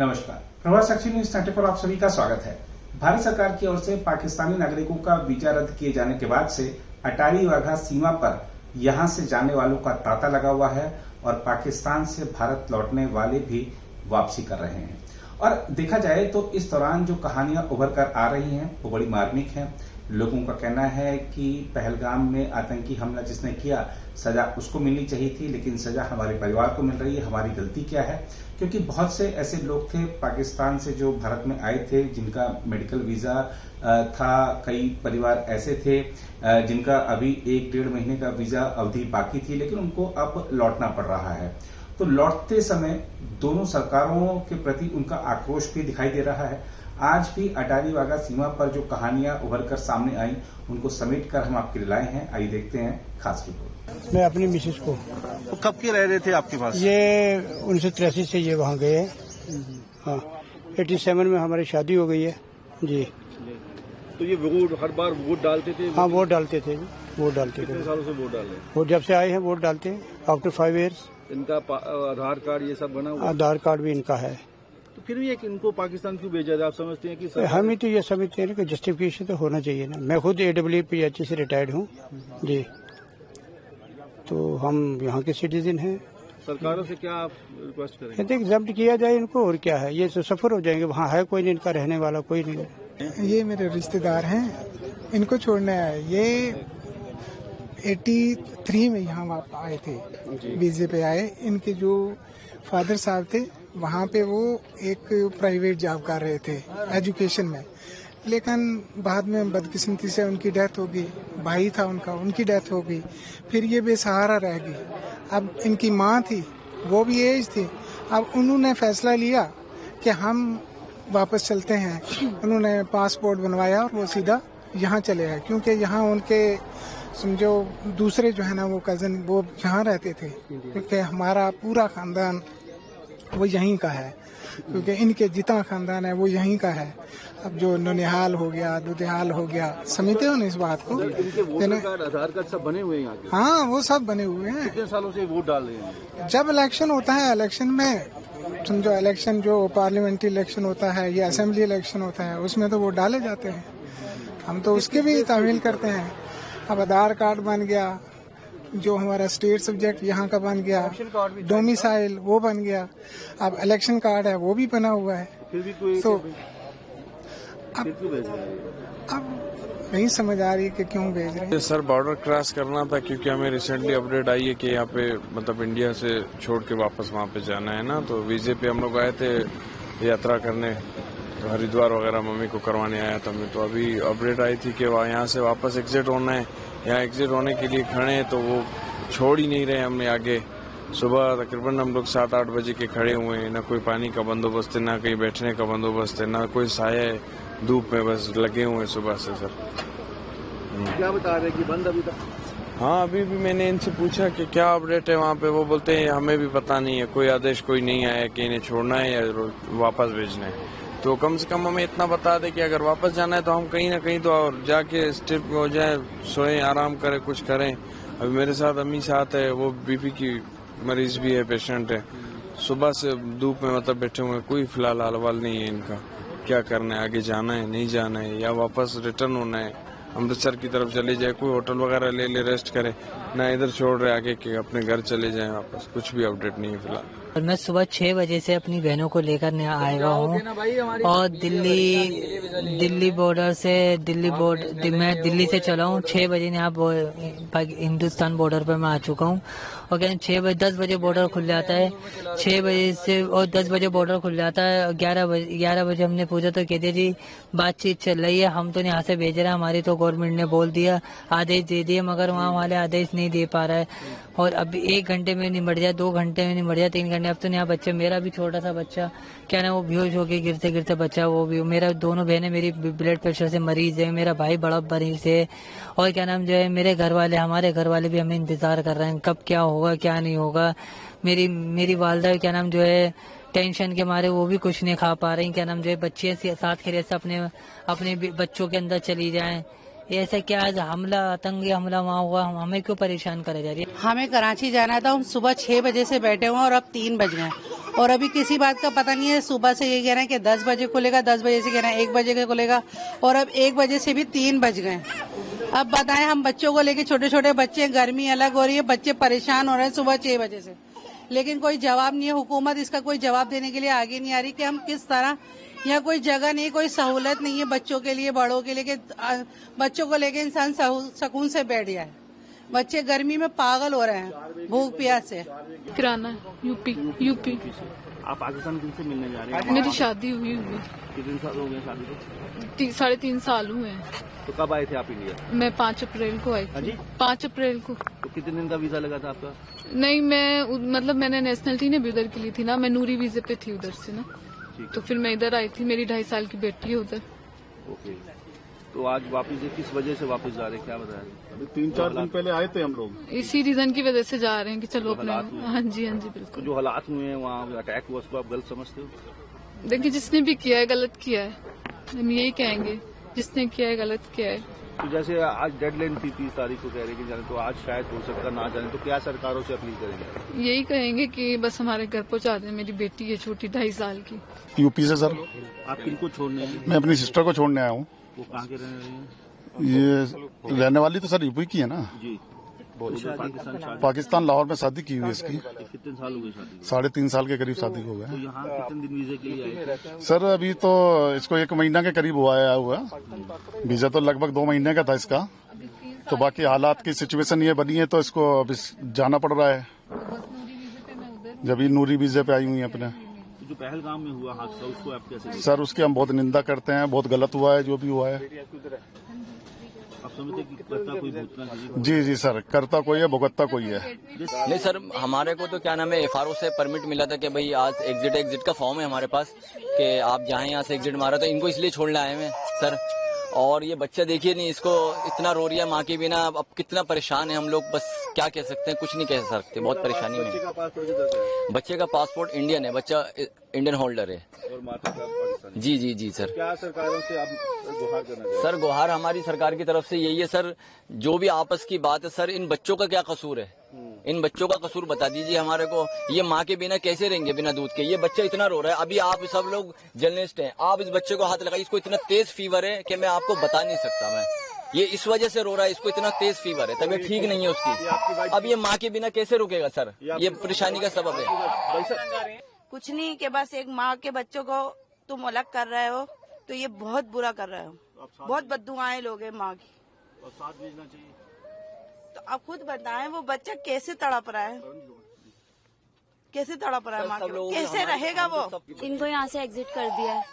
नमस्कार, प्रभात साक्षी न्यूज 90 पर आप सभी का स्वागत है। भारत सरकार की ओर से पाकिस्तानी नागरिकों का वीजा रद्द किए जाने के बाद से अटारी वाघा सीमा पर यहां से जाने वालों का तांता लगा हुआ है और पाकिस्तान से भारत लौटने वाले भी वापसी कर रहे हैं। और देखा जाए तो इस दौरान जो कहानियां उभर कर आ रही हैं वो बड़ी मार्मिक हैं। लोगों का कहना है कि पहलगाम में आतंकी हमला जिसने किया सजा उसको मिलनी चाहिए थी, लेकिन सजा हमारे परिवार को मिल रही है। हमारी गलती क्या है? क्योंकि बहुत से ऐसे लोग थे पाकिस्तान से जो भारत में आए थे जिनका मेडिकल वीजा था। कई परिवार ऐसे थे जिनका अभी 1-1.5 महीने का वीजा अवधि बाकी थी, लेकिन उनको अब लौटना पड़ रहा है। तो लौटते समय दोनों सरकारों के प्रति उनका आक्रोश भी दिखाई दे रहा है। आज भी अटारी वाघा सीमा पर जो कहानियां उभर कर सामने आई उनको समेट कर हम आपके लिए लाए हैं। आइए देखते हैं खास रिपोर्ट। मैं अपनी मिसेज को तो कब के रह रहे थे आपके पास? ये 1983 से ये वहाँ गए हैं। हाँ, 87 में हमारी शादी हो गई है जी। तो ये वोट हर बार वोट डालते थे? हाँ, वोट डालते थे। कितने सालों से वोट डाल रहे हैं? वो जब से आए हैं वोट डालते हैं, आफ्टर 5 ईयर्स। इनका आधार कार्ड ये सब बना हुआ? आधार कार्ड भी इनका है। तो फिर भी एक इनको पाकिस्तान क्यों भेजा जाए? आप समझते हैं कि हम ही तो ये समझते हैं कि जस्टिफिकेशन तो होना चाहिए ना। मैं खुद AWPH से रिटायर्ड हूँ जी, तो हम यहाँ के सिटीजन हैं। सरकारों से क्या आप रिक्वेस्ट करेंगे? कहते एग्जाम्प्ट किया जाए इनको, और क्या है, ये तो सफर हो जाएंगे। वहाँ है कोई नहीं, इनका रहने वाला कोई नहीं। ये मेरे रिश्तेदार हैं, इनको छोड़ने आए। ये 83 में यहाँ आए थे, वीजे पे आए। इनके जो फादर साहब थे वहाँ पे वो एक प्राइवेट जॉब कर रहे थे एजुकेशन में, लेकिन बाद में बदकिस्मती से उनकी डेथ हो गई। भाई था उनका, उनकी डेथ हो गई। फिर ये बेसहारा रह गई। अब इनकी माँ थी, वो भी एज थी। अब उन्होंने फैसला लिया कि हम वापस चलते हैं। उन्होंने पासपोर्ट बनवाया और वो सीधा यहाँ चले आए, क्योंकि यहाँ उनके समझो दूसरे जो है ना वो कजन वो यहाँ रहते थे, क्योंकि हमारा पूरा खानदान वो यहीं का है, क्योंकि इनके जितना खानदान है वो यहीं का है। अब जो ननिहाल हो गया, दुधिहाल हो गया, समझते हो ना इस बात को? इनके वोटर कार्ड, आधार कार्ड सब बने हुए हैं यहाँ के? हाँ, वो सब बने हुए हैं। कितने सालों से वोट डाल रहे हैं? जब इलेक्शन होता है, इलेक्शन में समझो, इलेक्शन जो पार्लियामेंट्री इलेक्शन होता है या असेंबली इलेक्शन होता है उसमें तो वोट डाले जाते हैं। हम तो उसके भी तामील करते हैं। अब आधार कार्ड बन गया, जो हमारा स्टेट सब्जेक्ट यहाँ का बन गया, डोमिसाइल वो बन गया। अब इलेक्शन कार्ड है वो भी बना हुआ है। फिर भी कोई तो अब अब नहीं समझ आ रही कि क्यों भेज रहे हैं। सर, बॉर्डर क्रॉस करना था, क्योंकि हमें रिसेंटली अपडेट आई है कि यहाँ पे मतलब इंडिया से छोड़ के वापस वहाँ पे जाना है ना। तो वीजे पे हम लोग आए थे यात्रा करने, तो हरिद्वार वगैरह मम्मी को करवाने आया था मैं। तो अभी अपडेट आई थी कि यहाँ से वापस एग्जिट होना है। यहाँ एग्जिट होने के लिए खड़े हैं तो वो छोड़ ही नहीं रहे हमने आगे। सुबह तकरीबन हम लोग 7-8 बजे के खड़े हुए हैं। ना कोई पानी का बंदोबस्त है, ना कहीं बैठने का बंदोबस्त है, ना कोई साया है। धूप में बस लगे हुए हैं सुबह से सर। क्या बता रहे हैं कि बंद अभी तक? हाँ, अभी भी मैंने इनसे पूछा कि क्या अपडेट है वहाँ पे। वो बोलते हैं हमें भी पता नहीं है, कोई आदेश कोई नहीं आया कि इन्हें छोड़ना है या वापस भेजना है। तो कम से कम हमें इतना बता दे कि अगर वापस जाना है तो हम कहीं ना कहीं तो और जाके स्टिप हो जाए, सोए, आराम करें, कुछ करें। अभी मेरे साथ अम्मी साथ है, वो बीपी की मरीज भी है, पेशेंट है। सुबह से धूप में मतलब बैठे हुए, कोई फिलहाल हलवाल नहीं है इनका। क्या करना है, आगे जाना है, नहीं जाना है, या वापस रिटर्न होना है, अमृतसर की तरफ चले जाए, कोई होटल वगैरह ले ले रेस्ट करे, ना इधर छोड़ रहे आगे कि अपने घर चले जाएं वापस। कुछ भी अपडेट नहीं है फिलहाल। और मैं सुबह 6 बजे से अपनी बहनों को लेकर आया हूँ और दिल्ली बॉर्डर से मैं दिल्ली से चला हूँ। 6 बजे यहाँ हिंदुस्तान बॉर्डर पर मैं आ चुका हूँ। और क्या 10 बजे बॉर्डर खुल जाता है, 6 बजे से, और 10 बजे बॉर्डर खुल जाता है। 11 बजे हमने पूछा तो कहते जी बातचीत चल रही है, हम तो यहाँ से भेज रहे हैं, हमारी तो गवर्नमेंट ने बोल दिया, आदेश दे दिए, मगर वहाँ वाले आदेश नहीं दे पा रहा है। और अभी 1 घंटे में निमट जाए, 2 घंटे में निमट जाए, 3 घंटे। अब तो यहाँ बच्चे, मेरा भी छोटा सा बच्चा क्या ना वो बेहोश होके गिरते गिरते बच्चा, वो भी। मेरा दोनों बहनें मेरी ब्लड प्रेशर से मरीज है, मेरा भाई बड़ा मरीज है। और क्या नाम जो है मेरे घर वाले, हमारे घर वाले भी हमें इंतजार कर रहे हैं कब क्या होगा क्या नहीं होगा। मेरी वालदा क्या नाम जो है टेंशन के मारे वो भी कुछ नहीं खा पा रही। क्या नाम जो है बच्चे साथ खेले से अपने बच्चों के अंदर चली जाएं। ऐसा क्या हमला, आतंकी हमला वहाँ हुआ, हमें क्यों परेशान करे जा रही है? हमें कराची जाना था, हम सुबह 6 बजे से बैठे हुए और अब 3 बज गए और अभी किसी बात का पता नहीं है। सुबह से ये कह रहे हैं कि 10 बजे खुलेगा, 10 बजे से कह रहे हैं 1 बजे का खुलेगा, और अब 1 बजे से भी 3 बज गए। अब बताएं, हम बच्चों को लेके, छोटे छोटे बच्चे, गर्मी अलग हो रही है, बच्चे परेशान हो रहे हैं सुबह 6 बजे से, लेकिन कोई जवाब नहीं है। हुकूमत इसका कोई जवाब देने के लिए आगे नहीं आ रही कि हम किस तरह, यहाँ कोई जगह नहीं, कोई सहूलत नहीं है बच्चों के लिए, बड़ों के लिए, कि बच्चों को लेके इंसान सुकून से बैठ जाए। बच्चे गर्मी में पागल हो रहे हैं भूख प्यास से। किराना यूपी। आप पाकिस्तान किनसे मिलने जा रहे हैं? मेरी शादी हुई हुई कितने साल हो गए शादी को? 3.5 साल हुए हैं। तो कब आए थे आप इंडिया? मैं 5 अप्रैल को आई थी। 5 अप्रैल को। तो कितने दिन का वीजा लगा था आपका? नहीं, मैंने नेशनलिटी ने भी उधर के लिए थी ना, मैं नूरी वीजे पे थी उधर से ना, तो फिर मैं इधर आई थी। मेरी 2.5 साल की बेटी है उधर। ओके, तो आज वापस किस वजह से वापस जा रहे हैं, क्या बताया? अभी 3-4 दिन पहले आए थे हम लोग। इसी रीजन की वजह से जा रहे हैं कि चलो अपने। हाँ जी बिल्कुल। तो जो हालात हुए हैं वहाँ अटैक हुआ, उसको आप गलत समझते हो? देखिए, जिसने भी किया है गलत किया है, हम यही कहेंगे, जिसने किया है गलत किया है। तो जैसे आज डेडलाइन थी 30 तारीख को कह रहे कि जाने, तो आज शायद हो सकता ना जाने, तो क्या सरकारों से अपील करेंगे? यही कहेंगे कि बस हमारे घर पहुंचा दें। मेरी बेटी है छोटी, 2.5 साल की। यूपी से सर। आप किनको छोड़ने हैं? मैं अपनी सिस्टर को छोड़ने आया हूँ। वो कहाँ के रहने वाले हैं? ये रहने वाली तो सर यूपी की है ना जी। पाकिस्तान लाहौर में शादी की हुई है इसकी। कितने साल हो गए शादी? 3.5 साल के करीब शादी हो तो गया। यहाँ कितने दिन वीजे के लिए आए थे? सर अभी तो इसको 1 महीना के करीब आया हुआ। वीजा तो लगभग 2 महीने का था इसका। तो बाकी हालात की सिचुएशन ये बनी है तो इसको अभी जाना पड़ रहा है। जब ये नूरी वीजे पे आई हुई है अपने। जो पहलगाम में हुआ हादसा, उसको आप कैसे? सर उसकी हम बहुत निंदा करते हैं, बहुत गलत हुआ है जो भी हुआ है। आप समझते कि करता कोई भुगतना? जी सर, करता कोई है, भुगतता कोई है। नहीं सर, हमारे को तो क्या नाम है, FRO से परमिट मिला था कि भाई आज एग्जिट का फॉर्म है हमारे पास कि आप जहाँ यहाँ से एग्जिट मारा, तो इनको इसलिए छोड़ने आए हैं सर। और ये बच्चा देखिए नहीं, इसको इतना रो रही है माँ के बिना। अब कितना परेशान है हम लोग, बस क्या कह सकते हैं, कुछ नहीं कह सकते, बहुत परेशानी में। बच्चे का पासपोर्ट इंडियन है, बच्चा इंडियन होल्डर है। और माता का पाकिस्तानी? जी सर। क्या सरकारों से आप गुहार करना चाहते हैं? सर गुहार हमारी सरकार की तरफ से यही है सर, जो भी आपस की बात है सर, इन बच्चों का क्या कसूर है? इन बच्चों का कसूर बता दीजिए हमारे को। ये माँ के बिना कैसे रहेंगे, बिना दूध के? ये बच्चा इतना रो रहा है। अभी आप सब लोग जर्नलिस्ट हैं, आप इस बच्चे को हाथ लगाइए। इसको इतना तेज फीवर है कि मैं आपको बता नहीं सकता। मैं ये इस वजह से रो रहा है, इसको इतना तेज फीवर है, तबीयत ठीक नहीं है उसकी। अब ये माँ के बिना कैसे रुकेगा सर? ये परेशानी का सबब है। कुछ नहीं कि बस एक माँ के बच्चों को तुम अलग कर रहे हो, तो ये बहुत बुरा कर रहे हो। बहुत बद्दुआएं लोग हैं माँ की। और साथ भेजना चाहिए। तो आप खुद बताएं, वो बच्चा कैसे तड़प रहा है, कैसे तड़प रहा है माँ के, कैसे रहेगा वो? इनको यहाँ से एग्जिट कर दिया है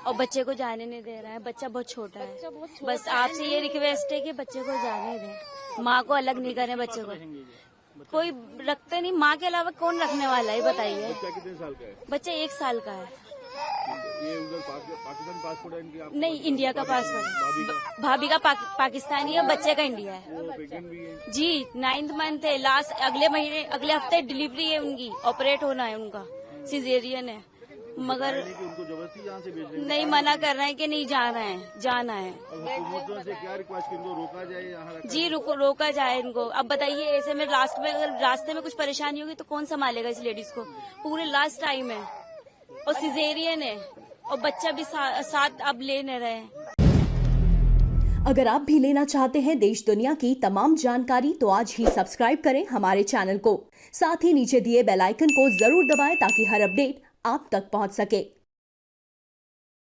और बच्चे को जाने नहीं दे रहा है। बच्चा बहुत छोटा है। बस आपसे ये रिक्वेस्ट है कि बच्चे को जाने दें, माँ को अलग नहीं करें। बच्चे को कोई रखते नहीं, माँ के अलावा कौन रखने वाला है बताइए? कितने साल का है? बच्चा 1 साल का है। ये उधर पाकिस्तान पासपोर्ट है इनकी? नहीं, इंडिया का पासपोर्ट। भाभी का पाकिस्तानी है, बच्चे का इंडिया है। जी 9th मंथ है, लास्ट अगले हफ्ते डिलीवरी है उनकी, ऑपरेट होना है उनका, सिजेरियन है। मगर उनको जबरदस्ती यहाँ से भेज रहे हैं? नहीं, मना कर रहे हैं कि नहीं जाना है, जाना है। हुकूमतों से क्या रिक्वेस्ट कि इनको रोका जाए यहाँ? जी रोका जाए इनको। अब बताइए, ऐसे में लास्ट में अगर रास्ते में कुछ परेशानी होगी तो कौन संभालेगा इस लेडीज को? पूरे लास्ट टाइम है और सिजेरियन है और बच्चा भी साथ अब ले नहीं रहे हैं। अगर आप भी लेना चाहते हैं देश दुनिया की तमाम जानकारी तो आज ही सब्सक्राइब करें हमारे चैनल को। साथ ही नीचे दिए बेल आइकन को जरूर दबाएं ताकि हर अपडेट आप तक पहुंच सके।